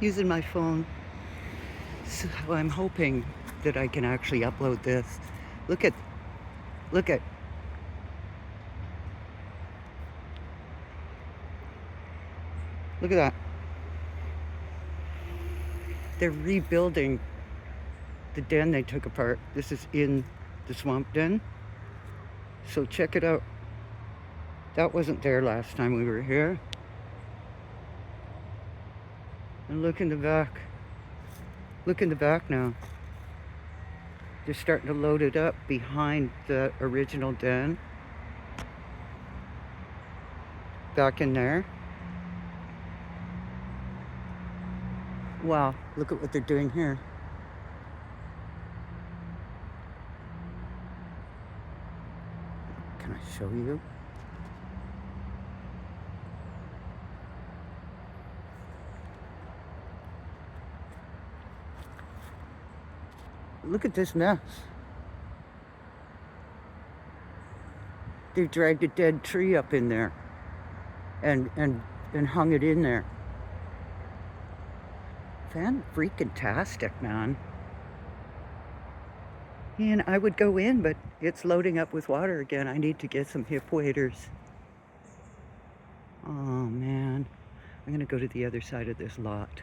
using my phone. So I'm hoping that I can actually upload this. Look at, look at, look at that. They're rebuilding the den they took apart. This is in the swamp den. So check it out. That wasn't there last time we were here. And look in the back. Look in the back now. They're starting to load it up behind the original den. Back in there. Wow, look at what they're doing here. Can I show you? Look at this mess. They dragged a dead tree up in there and hung it in there. Fan-freaking-tastic, man. And I would go in, but it's loading up with water again. I need to get some hip waders. Oh, man. I'm gonna go to the other side of this lot.